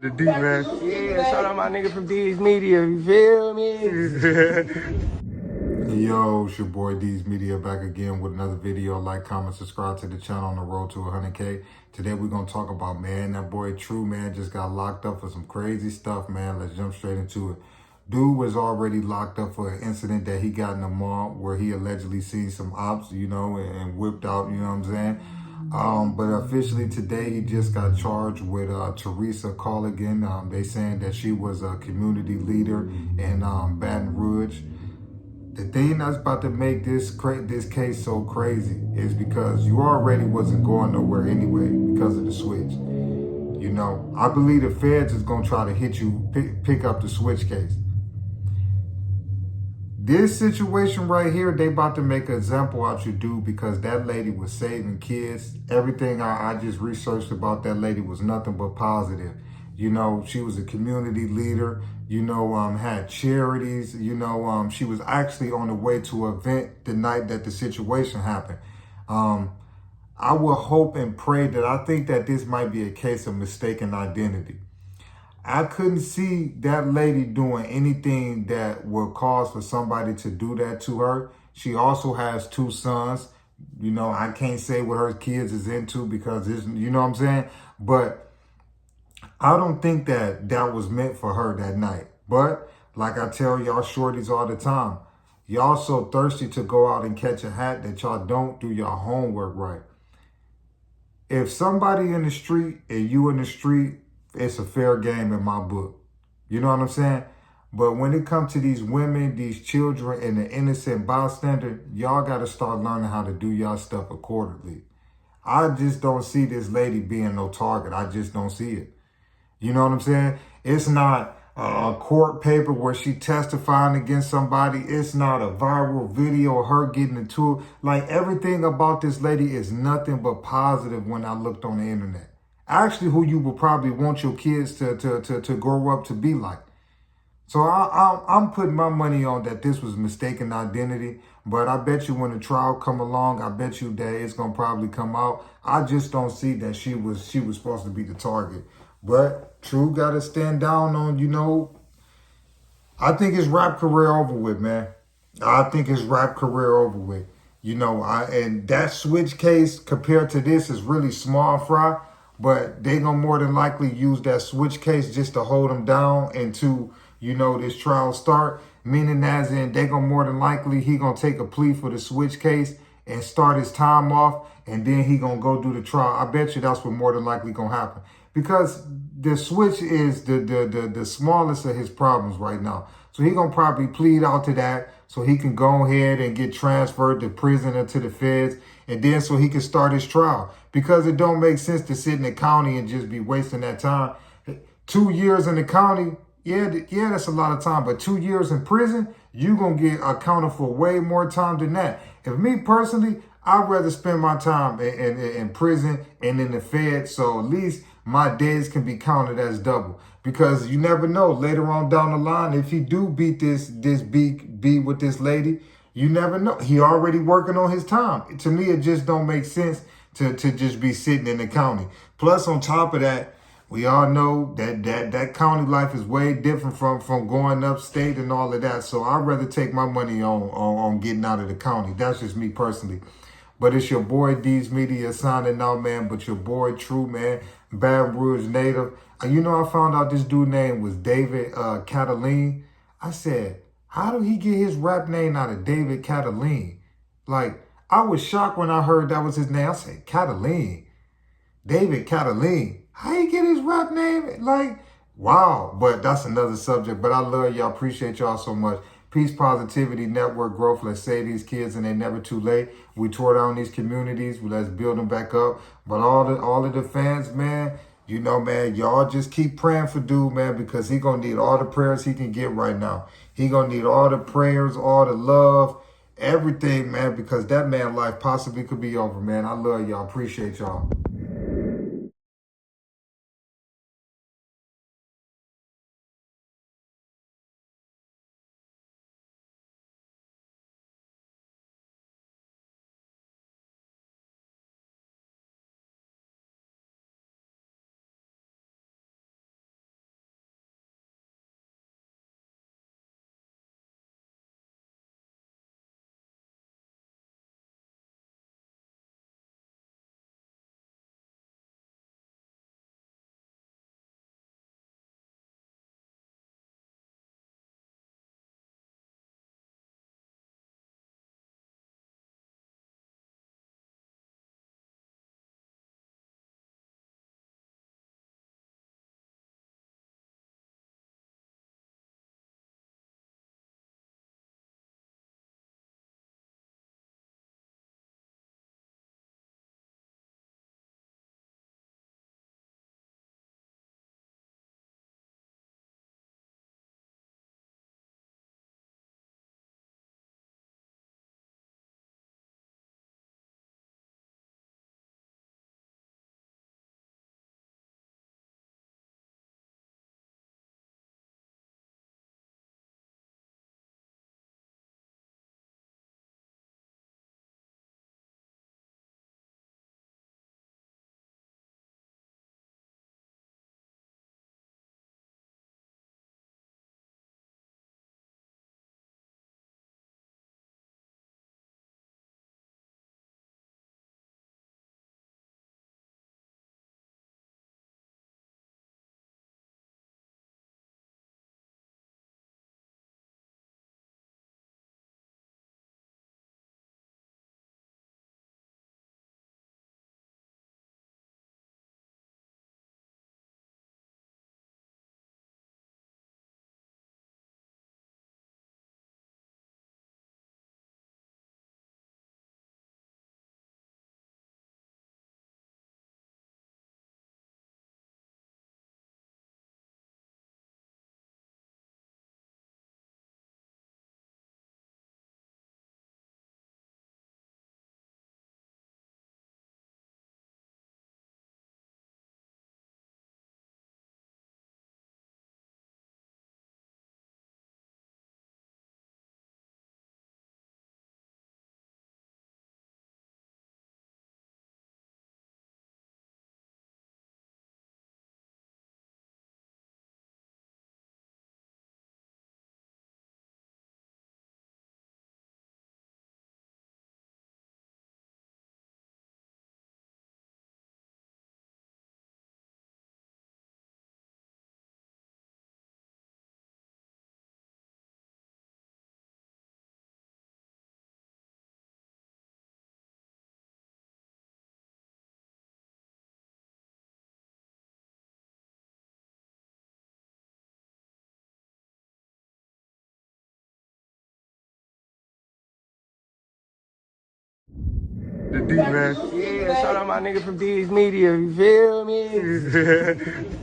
The D, man. Yeah, shout out my nigga from D's Media, you feel me? Yo, it's your boy D's Media back again with another video. Like, comment, subscribe to the channel on the road to 100K. Today we're going to talk about, man, that boy True, man, just got locked up for some crazy stuff, man. Let's jump straight into it. Dude was already locked up for an incident that he got in the mall where he allegedly seen some ops, and whipped out, you know what I'm saying? But officially today he just got charged with Teressa Callingan. They saying that she was a community leader in Baton Rouge. The thing that's about to make this case so crazy is because you already wasn't going nowhere anyway because of the switch. You know, I believe the feds is going to try to hit you, pick up the switch case. This situation right here, they about to make an example out you, dude, because that lady was saving kids. Everything I just researched about that lady was nothing but positive. You know, she was a community leader, had charities, she was actually on the way to an event the night that the situation happened. I will hope and pray that I think that this might be a case of mistaken identity. I couldn't see that lady doing anything that would cause for somebody to do that to her. She also has two sons. You know, I can't say what her kids is into because it's, you know what I'm saying? But I don't think that that was meant for her that night. But like I tell y'all shorties all the time, y'all so thirsty to go out and catch a hat that y'all don't do your homework right. If somebody in the street and you in the street, it's a fair game in my book. You know what I'm saying? But when it comes to these women, these children, and the innocent bystander, y'all got to start learning how to do y'all stuff accordingly. I just don't see this lady being no target. I just don't see it. You know what I'm saying? It's not a court paper where she testifying against somebody. It's not a viral video of her getting into it. Like, everything about this lady is nothing but positive when I looked on the internet. Actually, who you would probably want your kids to grow up to be like. So I'm putting my money on that this was mistaken identity. But I bet you when the trial come along, I bet you that it's going to probably come out. I just don't see that she was supposed to be the target. But True got to stand down on, I think his rap career over with, man. I think his rap career over with. And that switch case compared to this is really small fry, but they gonna more than likely use that switch case just to hold him down until, this trial start. Meaning as in they gonna more than likely he gonna take a plea for the switch case and start his time off, and then he gonna go do the trial. I bet you that's what more than likely gonna happen. Because the switch is the smallest of his problems right now. So he gonna probably plead out to that so he can go ahead and get transferred to prison or to the feds, and then so he can start his trial. Because it don't make sense to sit in the county and just be wasting that time. 2 years in the county, yeah, that's a lot of time. But 2 years in prison, you gonna get accounted for way more time than that. If me personally, I'd rather spend my time in prison and in the Fed, so at least my days can be counted as double. Because you never know, later on down the line, if he do beat this beat with this lady, you never know. He already working on his time. To me, it just don't make sense to just be sitting in the county. Plus, on top of that, we all know that county life is way different from going upstate and all of that. So I'd rather take my money on getting out of the county. That's just me personally. But it's your boy D's Media signing out, man. But your boy True, man, Baton Rouge native. I found out this dude name was David Callingan. I said, how did he get his rap name out of David Callingan? Like, I was shocked when I heard that was his name. I said, Callingan. David Callingan. How he get his rap name? Like, wow. But that's another subject. But I love y'all. Appreciate y'all so much. Peace, positivity, network growth. Let's save these kids and they never too late. We tore down these communities. Let's build them back up. But all of the fans, man, man, y'all just keep praying for dude, man, because he going to need all the prayers he can get right now. He going to need all the prayers, all the love, everything, man, because that man life possibly could be over, man. I love y'all. Appreciate y'all. The D, man. Yeah, shout out my nigga from D's Media, you feel me?